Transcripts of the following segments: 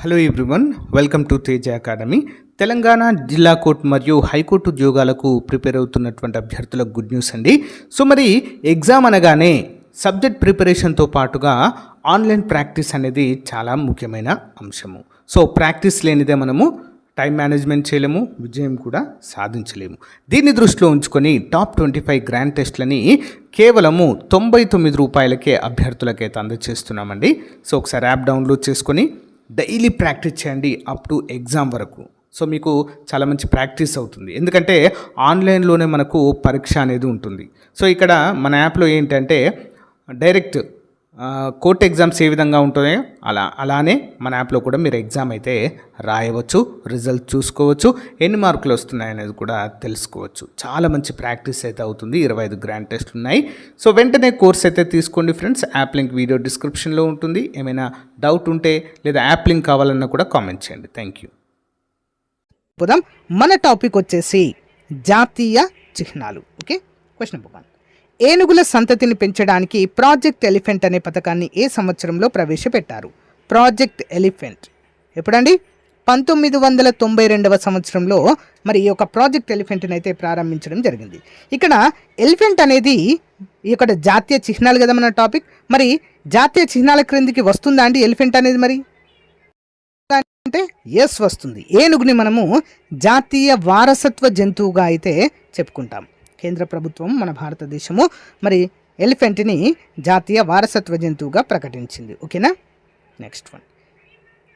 Hello everyone, welcome to Teja academy. Telangana జిల్లా court మరియు high court ఉద్యోగాలకు ప్రిపేర్ అవుతున్నటువంటి అభ్యర్థులకు గుడ్ న్యూస్ అండి. సో మరి ఎగ్జామ్ అనగానే సబ్జెక్ట్ ప్రిపరేషన్తో పాటుగా ఆన్లైన్ ప్రాక్టీస్ అనేది చాలా ముఖ్యమైన అంశము. సో ప్రాక్టీస్ లేనిదే మనము టైం మేనేజ్మెంట్ చేయలేము, విజయం కూడా సాధించలేము. దీన్ని దృష్టిలో ఉంచుకొని టాప్ 25 గ్రాండ్ టెస్ట్లని కేవలము ₹99 అభ్యర్థులకైతే అందజేస్తున్నామండి. సో ఒకసారి యాప్ డౌన్లోడ్ చేసుకొని డైలీ ప్రాక్టీస్ చేయండి అప్ టు ఎగ్జామ్ వరకు. సో మీకు చాలా మంచి ప్రాక్టీస్ అవుతుంది, ఎందుకంటే ఆన్లైన్లోనే మనకు పరీక్ష అనేది ఉంటుంది. సో ఇక్కడ మన యాప్లో ఏంటంటే డైరెక్ట్ కోర్ట్ ఎగ్జామ్స్ ఏ విధంగా ఉంటుందో అలానే మన యాప్లో కూడా మీరు ఎగ్జామ్ అయితే రాయవచ్చు, రిజల్ట్ చూసుకోవచ్చు, ఎన్ని మార్కులు వస్తున్నాయి అనేది కూడా తెలుసుకోవచ్చు. చాలా మంచి ప్రాక్టీస్ అయితే అవుతుంది. 25 గ్రాండ్ టెస్ట్లు ఉన్నాయి. సో వెంటనే కోర్స్ అయితే తీసుకోండి ఫ్రెండ్స్. యాప్ లింక్ వీడియో డిస్క్రిప్షన్లో ఉంటుంది. ఏమైనా డౌట్ ఉంటే లేదా యాప్ లింక్ కావాలన్నా కూడా కామెంట్ చేయండి. Thank you. మన టాపిక్ వచ్చేసి జాతీయ చిహ్నాలు. Okay, question number 1. ఏనుగుల సంతతిని పెంచడానికి ప్రాజెక్ట్ ఎలిఫెంట్ అనే పథకాన్ని ఏ సంవత్సరంలో ప్రవేశపెట్టారు? ప్రాజెక్ట్ ఎలిఫెంట్ ఎప్పుడండి? 1992వ సంవత్సరంలో మరి ఈ యొక్క ప్రాజెక్ట్ ఎలిఫెంట్ని అయితే ప్రారంభించడం జరిగింది. ఇక్కడ ఎలిఫెంట్ అనేది ఈ యొక్క జాతీయ చిహ్నాలు కదా మన టాపిక్. మరి జాతీయ చిహ్నాల క్రిందికి వస్తుందా అండి ఎలిఫెంట్ అనేది? మరి అంటే ఎస్ వస్తుంది. ఏనుగుని మనము జాతీయ వారసత్వ జంతువుగా అయితే చెప్పుకుంటాం. కేంద్ర ప్రభుత్వం మన భారతదేశము మరి ఎలిఫెంట్ని జాతీయ వారసత్వ జంతువుగా ప్రకటించింది. ఓకేనా, నెక్స్ట్ 1.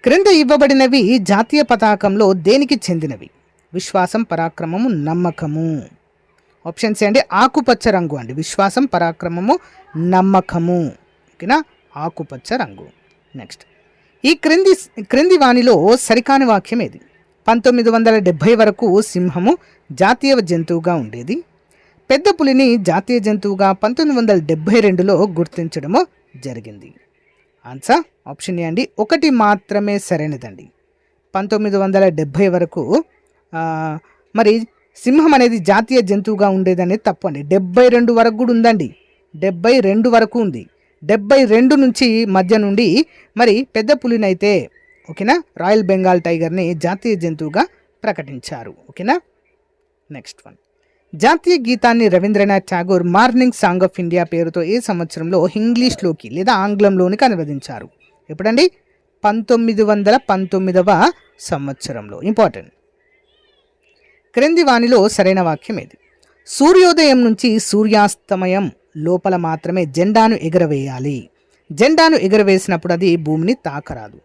క్రింద ఇవ్వబడినవి జాతీయ పతాకంలో దేనికి చెందినవి? విశ్వాసం, పరాక్రమము, నమ్మకము. ఆప్షన్స్ ఏంటి? ఆకుపచ్చ రంగు అండి. విశ్వాసం, పరాక్రమము, నమ్మకము. ఓకేనా, ఆకుపచ్చ రంగు. నెక్స్ట్, ఈ క్రింది వాణిలో సరికాని వాక్యం ఏది? 1970 వరకు సింహము జాతీయ జంతువుగా ఉండేది. పెద్ద పులిని జాతీయ జంతువుగా 1972లో గుర్తించడము జరిగింది. ఆన్సర్ ఆప్షన్ ఏ అండి. ఒకటి మాత్రమే సరైనదండి. 1970 వరకు మరి సింహం అనేది జాతీయ జంతువుగా ఉండేదనేది తప్పు అండి. 72 వరకు కూడా ఉందండి. 72 వరకు ఉంది. 72 నుంచి మధ్య నుండి మరి పెద్ద పులినైతే ఓకేనా రాయల్ బెంగాల్ టైగర్ని జాతీయ జంతువుగా ప్రకటించారు. ఓకేనా, నెక్స్ట్ 1. జాతీయ గీతాన్ని Rabindranath Tagore morning song of India పేరుతో ఏ సంవత్సరంలో ఇంగ్లీష్లోకి లేదా ఆంగ్లంలోనికి అనువదించారు? ఎప్పుడండి? 1919వ సంవత్సరంలో. ఇంపార్టెంట్. క్రింది వాణిలో సరైన వాక్యం ఏది? సూర్యోదయం నుంచి సూర్యాస్తమయం లోపల మాత్రమే జెండాను ఎగరవేయాలి. జెండాను ఎగరవేసినప్పుడు అది భూమిని తాకరాదు.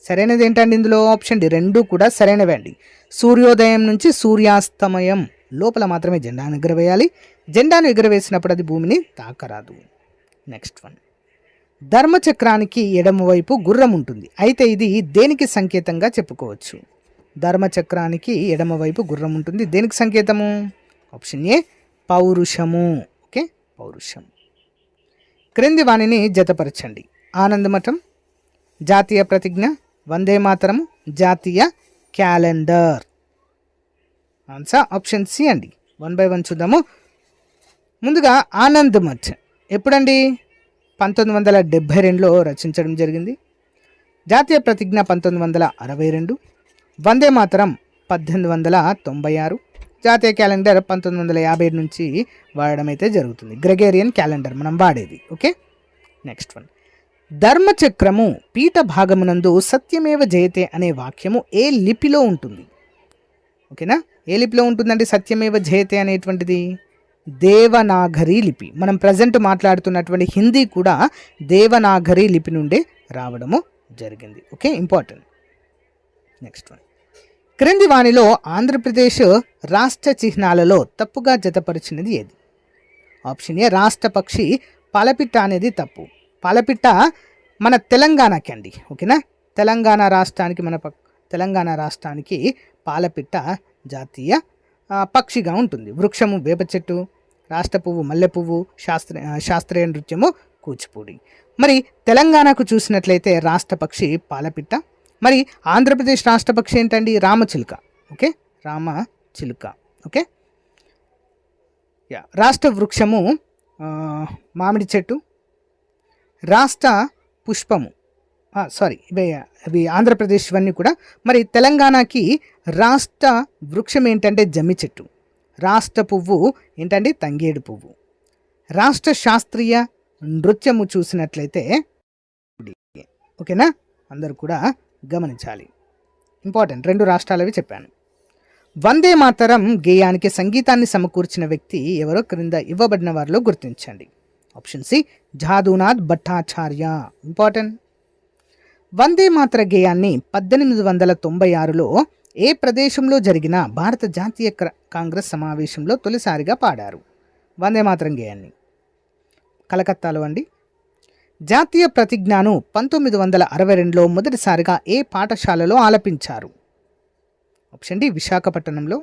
సరైనది ఏంటండి ఇందులో? Option D. 2 కూడా సరైనవే అండి. సూర్యోదయం నుంచి సూర్యాస్తమయం లోపల మాత్రమే జెండాను ఎగరవేయాలి. జెండాను ఎగరవేసినప్పుడు అది భూమిని తాకరాదు. నెక్స్ట్ 1. ధర్మచక్రానికి ఎడమవైపు గుర్రం ఉంటుంది, అయితే ఇది దేనికి సంకేతంగా చెప్పుకోవచ్చు? ధర్మచక్రానికి ఎడమవైపు గుర్రం ఉంటుంది, దేనికి సంకేతము? Option A పౌరుషము. ఓకే, పౌరుషం. క్రింది వాణిని జతపరచండి. ఆనందమఠం, జాతీయ ప్రతిజ్ఞ, వందే మాతరము, జాతీయ క్యాలెండర్. ఆన్సర్ ఆప్షన్ సి అండి. 1 by 1 చూద్దాము. ముందుగా ఆనంద్ మఠ్ ఎప్పుడండి? 1972లో రచించడం జరిగింది. జాతీయ ప్రతిజ్ఞ 1962, వందే మాతరం 1896, జాతీయ క్యాలెండర్ 1950 నుంచి వాడడం అయితే జరుగుతుంది. గ్రెగేరియన్ క్యాలెండర్ మనం వాడేది. Okay, next 1. ధర్మచక్రము పీఠ భాగమునందు సత్యమేవ జయతే అనే వాక్యము ఏ లిపిలో ఉంటుంది? ఓకేనా, ఏ లిపిలో ఉంటుందండి సత్యమేవ జయతే అనేటువంటిది? దేవనాగరి లిపి. మనం ప్రజెంట్ మాట్లాడుతున్నటువంటి హిందీ కూడా దేవనాగరి లిపి నుండే రావడము జరిగింది. Okay, important. నెక్స్ట్ 1. క్రింది వాణిలో ఆంధ్రప్రదేశ్ రాష్ట్ర చిహ్నాలలో తప్పుగా జతపరిచినది ఏది? ఆప్షన్ ఏ రాష్ట్ర పక్షి పాలపిట్ట అనేది తప్పు. పాలపిట్ట మన తెలంగాణకి అండి. ఓకేనా, తెలంగాణ రాష్ట్రానికి పాలపిట్ట జాతీయ పక్షిగా ఉంటుంది. వృక్షము వేప చెట్టు, రాష్ట్ర పువ్వు మల్లె పువ్వు, శాస్త్రీయ నృత్యము కూచిపూడి. మరి తెలంగాణకు చూసినట్లయితే రాష్ట్ర పక్షి పాలపిట్ట. మరి ఆంధ్రప్రదేశ్ రాష్ట్ర పక్షి ఏంటండి? రామచిలుక. ఓకే, రామచిలుక. ఓకే, రాష్ట్ర వృక్షము మామిడి చెట్టు, రాష్ట్ర పుష్పము ఇవి ఆంధ్రప్రదేశ్ ఇవన్నీ కూడా. మరి తెలంగాణకి రాష్ట్ర వృక్షం ఏంటంటే జమ్మి చెట్టు, రాష్ట్ర పువ్వు ఏంటంటే తంగేడు పువ్వు, రాష్ట్ర శాస్త్రీయ నృత్యము చూసినట్లయితే ఓకేనా, అందరూ కూడా గమనించాలి. ఇంపార్టెంట్, 2 రాష్ట్రాలవి చెప్పాను. వందే మాతరం గేయానికి సంగీతాన్ని సమకూర్చిన వ్యక్తి ఎవరో క్రింద ఇవ్వబడిన వారిలో గుర్తించండి. Option C Jadunath Bhattacharya. Important. Vande Mataram గేయాన్ని 1896లో ఏ ప్రదేశంలో జరిగిన భారత జాతీయ కాంగ్రెస్ సమావేశంలో తొలిసారిగా పాడారు? వందే మాతరం గేయాన్ని కలకత్తాలో అండి. జాతీయ ప్రతిజ్ఞను 1962లో మొదటిసారిగా ఏ పాఠశాలలో ఆలపించారు? ఆప్షన్ డి విశాఖపట్నంలో.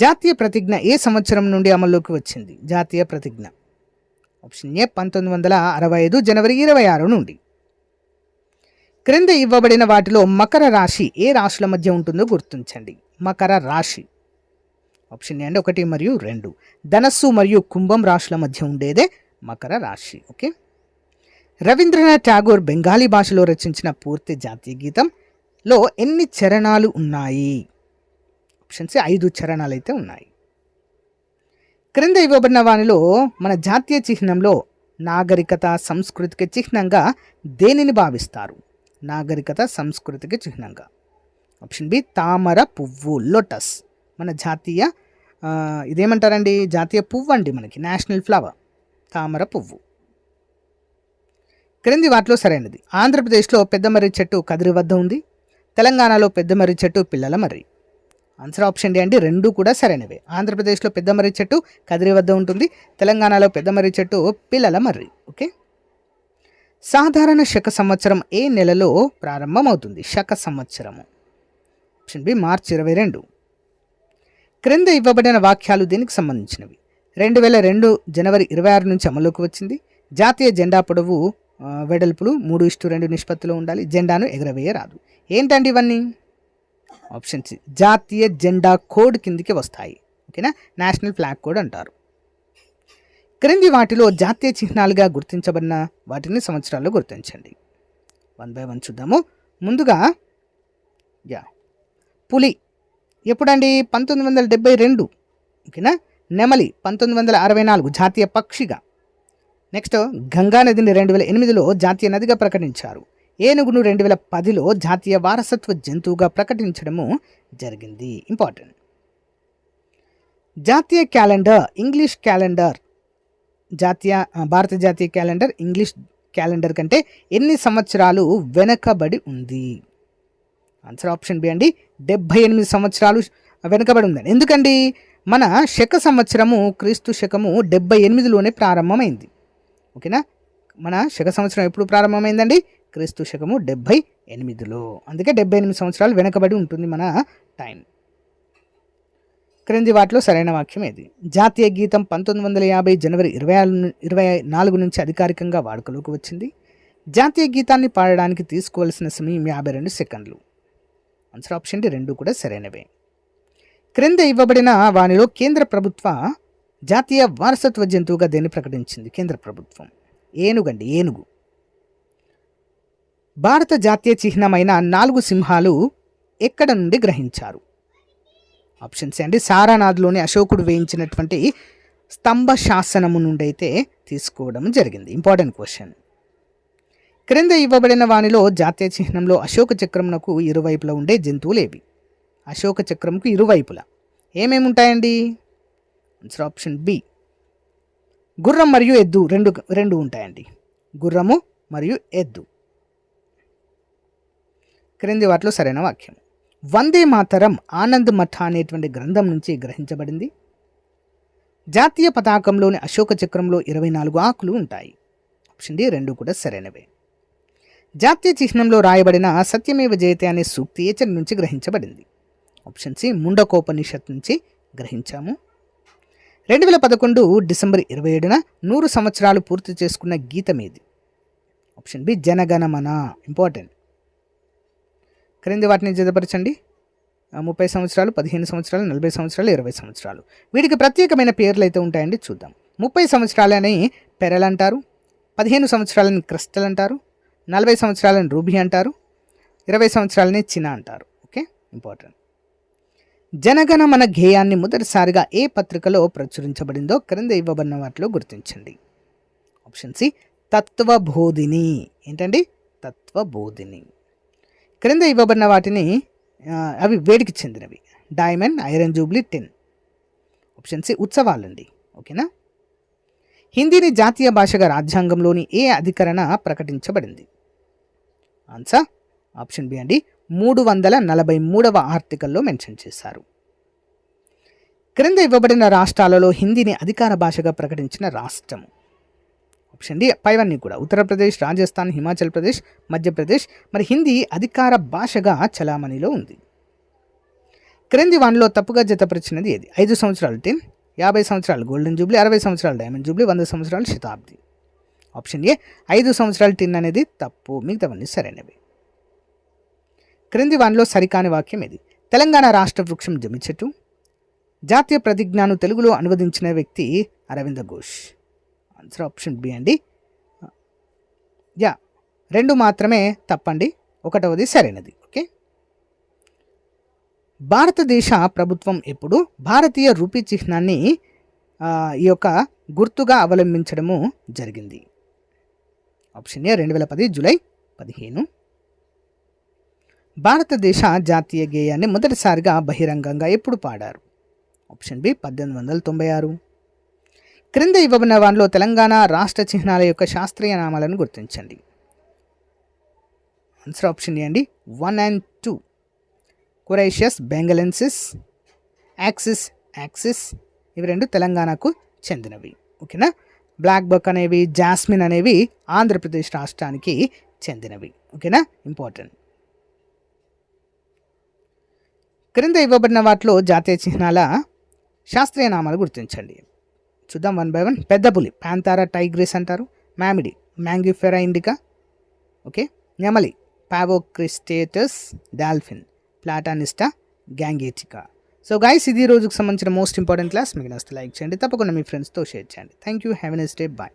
జాతీయ ప్రతిజ్ఞ ఏ సంవత్సరం నుండి అమల్లోకి వచ్చింది? జాతీయ ప్రతిజ్ఞ ఆప్షన్ ఏ 1965 జనవరి 26 నుండి. క్రింద ఇవ్వబడిన వాటిలో మకర రాశి ఏ రాశుల మధ్య ఉంటుందో గుర్తించండి. మకర రాశి ఆప్షన్ ఏ అండి 1 మరియు 2. ధనస్సు మరియు కుంభం రాశుల మధ్య ఉండేదే మకర రాశి. ఓకే. రవీంద్రనాథ్ ఠాగూర్ బెంగాలీ భాషలో రచించిన పూర్తి జాతీయ గీతంలో ఎన్ని చరణాలు ఉన్నాయి? ఆప్షన్ సి 5 చరణాలు అయితే ఉన్నాయి. క్రింద ఇవ్వబడిన వానిలో మన జాతీయ చిహ్నంలో నాగరికత సంస్కృతికి చిహ్నంగా దేనిని భావిస్తారు? నాగరికత సంస్కృతికి చిహ్నంగా ఆప్షన్ బి తామర పువ్వు, లోటస్. మన జాతీయ ఇదేమంటారండి, జాతీయ పువ్వు అండి, మనకి నేషనల్ ఫ్లవర్ తామర పువ్వు. క్రింది వాటిలో సరైనది. ఆంధ్రప్రదేశ్లో పెద్ద మర్రి చెట్టు కదిరి వద్ద ఉంది, తెలంగాణలో పెద్ద మర్రి చెట్టు పిల్లల మర్రి. ఆన్సర్ ఆప్షన్ డి అండి, 2 కూడా సరైనవే. ఆంధ్రప్రదేశ్లో పెద్ద మర్రి చెట్టు కదిరి వద్ద ఉంటుంది, తెలంగాణలో పెద్ద మర్రి చెట్టు పిల్లల మర్రి. ఓకే. సాధారణ శక సంవత్సరం ఏ నెలలో ప్రారంభమవుతుంది? శక సంవత్సరము ఆప్షన్ బి మార్చి 22. క్రింద ఇవ్వబడిన వాక్యాలు దీనికి సంబంధించినవి? 2002 జనవరి 26 నుంచి అమలులోకి వచ్చింది. జాతీయ జెండా పొడవు వెడల్పులు 3:2 నిష్పత్తిలో ఉండాలి. జెండాను ఎగరవేయరాదు. ఏంటండి ఇవన్నీ? ఆప్షన్ సి జాతీయ జెండా కోడ్ కిందికి వస్తాయి. ఓకేనా, నేషనల్ ఫ్లాగ్ కోడ్ అంటారు. క్రింది వాటిలో జాతీయ చిహ్నాలుగా గుర్తించబడిన వాటిని సంవత్సరాల్లో గుర్తించండి. 1 by 1 చూద్దాము. ముందుగా పులి ఎప్పుడండి? 1972. ఓకేనా. నెమలి 1964 జాతీయ పక్షిగా. నెక్స్ట్ గంగా నదిని 2008లో జాతీయ నదిగా ప్రకటించారు. ఏనుగును 2010లో జాతీయ వారసత్వ జంతువుగా ప్రకటించడము జరిగింది. ఇంపార్టెంట్. జాతీయ క్యాలెండర్ ఇంగ్లీష్ క్యాలెండర్ భారత జాతీయ క్యాలెండర్ ఇంగ్లీష్ క్యాలెండర్ కంటే ఎన్ని సంవత్సరాలు వెనకబడి ఉంది? ఆన్సర్ ఆప్షన్ బి అండి, 78 సంవత్సరాలు వెనకబడి ఉందండి. ఎందుకండి? మన శక సంవత్సరము క్రీస్తు శకము 78లోనే ప్రారంభమైంది. ఓకేనా, మన శక సంవత్సరం ఎప్పుడు ప్రారంభమైందండి? క్రీస్తు శకము 78లో. అందుకే 78 సంవత్సరాలు వెనకబడి ఉంటుంది మన టైం. క్రింది వాటిలో సరైన వాక్యం ఏది? జాతీయ గీతం 1950 జనవరి 24 నుంచి అధికారికంగా వాడుకలోకి వచ్చింది. జాతీయ గీతాన్ని పాడడానికి తీసుకోవాల్సిన సమయం 52 సెకండ్లు. ఆన్సర్ ఆప్షన్ డి 2 కూడా సరైనవే. క్రింద ఇవ్వబడిన వానిలో కేంద్ర ప్రభుత్వ జాతీయ వారసత్వ జంతువుగా దేన్ని ప్రకటించింది? కేంద్ర ప్రభుత్వం ఏనుగండి, ఏనుగు. భారత జాతీయ చిహ్నమైన 4 సింహాలు ఎక్కడ నుండి గ్రహించారు? ఆప్షన్స్ అండి, సారానాథ్లోని అశోకుడు వేయించినటువంటి స్తంభ శాసనము నుండి అయితే తీసుకోవడం జరిగింది. Important question. క్రింద ఇవ్వబడిన వానిలో జాతీయ చిహ్నంలో అశోక చక్రమునకు ఇరువైపులా ఉండే జంతువులు ఏవి? అశోక చక్రంకు ఇరువైపులా ఏమేమి ఉంటాయండి? ఆన్సర్ ఆప్షన్ బి గుర్రం మరియు ఎద్దు రెండు ఉంటాయండి. గుర్రము మరియు ఎద్దు. క్రింది వాటిలో సరైన వాక్యం. వందే మాతరం ఆనంద్ మఠ అనేటువంటి గ్రంథం నుంచి గ్రహించబడింది. జాతీయ పతాకంలోని అశోక చక్రంలో 24 ఆకులు ఉంటాయి. ఆప్షన్ డి 2 కూడా సరైనవే. జాతీయ చిహ్నంలో రాయబడిన సత్యమేవ జయతే అనే సూక్తి ఏ చరణం నుంచి గ్రహించబడింది? ఆప్షన్ సి ముండకోపనిషత్ నుంచి గ్రహించాము. 2011 డిసెంబర్ 27న 100 సంవత్సరాలు పూర్తి చేసుకున్న గీతం ఏది? Option B Jana Gana Mana. ఇంపార్టెంట్. క్రింది వాటిని జతపరచండి. 30 సంవత్సరాలు, 15 సంవత్సరాలు, 40 సంవత్సరాలు, 20 సంవత్సరాలు. వీటికి ప్రత్యేకమైన పేర్లు అయితే ఉంటాయండి, చూద్దాం. 30 సంవత్సరాలని పెరల్ అంటారు, 15 సంవత్సరాలని క్రిస్టల్ అంటారు, 40 సంవత్సరాలను రూబీ అంటారు, 20 సంవత్సరాలని చినా అంటారు. Okay, important. జనగణమన గేయాన్ని మొదటిసారిగా ఏ పత్రికలో ప్రచురించబడిందో క్రింద ఇవ్వబడిన వాటిలో గుర్తించండి. Option C Tattvabodhini. ఏంటండి? తత్వబోధిని. క్రింద ఇవ్వబడిన వాటిని అవి వేడికి చెందినవి. Diamond, iron jubilee, tin. Option C ఉత్సవాలండి. ఓకేనా. హిందీని జాతీయ భాషగా రాజ్యాంగంలోని ఏ అధికరణ ప్రకటించబడింది? ఆన్సర్ ఆప్షన్ బి అండి, 343వ ఆర్టికల్లో మెన్షన్ చేశారు. క్రింద ఇవ్వబడిన రాష్ట్రాలలో హిందీని అధికార భాషగా ప్రకటించిన రాష్ట్రము? ఆప్షన్ డి పైవన్నీ కూడా ఉత్తరప్రదేశ్, రాజస్థాన్, హిమాచల్ ప్రదేశ్, మధ్యప్రదేశ్. మరి హిందీ అధికార భాషగా చలామణిలో ఉంది. క్రింది వానిలో తప్పుగా జతపరిచినది ఏది? 5 సంవత్సరాలు టిన్, 50 సంవత్సరాలు గోల్డెన్ జూబ్లీ, 60 సంవత్సరాలు డైమండ్ జూబ్లీ, 100 సంవత్సరాలు శతాబ్ది. ఆప్షన్ ఏ 5 సంవత్సరాలు టిన్ అనేది తప్పు, మిగతావన్నీ సరైనవి. క్రింది వానిలో సరికాని వాక్యం ఏది? తెలంగాణ రాష్ట్ర వృక్షం జమి చెట్టు. జాతీయ ప్రతిజ్ఞను తెలుగులో అనువదించిన వ్యక్తి Aravinda Ghosh. Answer option B అండి. 2 మాత్రమే తప్పండి, 1వది సరైనది. ఓకే. భారతదేశ ప్రభుత్వం ఎప్పుడు భారతీయ రూపీ చిహ్నాన్ని ఈ యొక్క గుర్తుగా అవలంబించడము జరిగింది? Option A 2010 July 15. భారతదేశ జాతీయ గేయాన్ని మొదటిసారిగా బహిరంగంగా ఎప్పుడు పాడారు? Option B 1896. క్రింద ఇవ్వబడిన వానిలో తెలంగాణ రాష్ట్ర చిహ్నాల యొక్క శాస్త్రీయ నామాలను గుర్తించండి. ఆన్సర్ ఆప్షన్ ఏ అండి 1 and 2. కొరైషియస్, బెంగలెన్సిస్, యాక్సిస్ ఇవి 2 తెలంగాణకు చెందినవి. ఓకేనా. బ్లాక్ బక్ అనేవి, జాస్మిన్ అనేవి ఆంధ్రప్రదేశ్ రాష్ట్రానికి చెందినవి. ఓకేనా, ఇంపార్టెంట్. క్రింద ఇవ్వబడిన వాటిలో జాతీయ చిహ్నాల శాస్త్రీయ నామాలు గుర్తించండి. చూద్దాం 1 by 1. పెద్ద పులి ప్యాంతారా టైగ్రిస్ అంటారు. మామిడి మ్యాంగిఫెరా ఇండికా. ఓకే. నెమలి పావోక్రిస్టేటస్, డాల్ఫిన్ ప్లాటానిస్టా గ్యాంగేటికా. సో గైస్, ఇది రోజుకు సంబంధించిన మోస్ట్ ఇంపార్టెంట్ క్లాస్. మీకు నచ్చితే లైక్ చేయండి, తప్పకుండా మీ ఫ్రెండ్స్తో షేర్ చేయండి. Thank you, have a nice day, bye.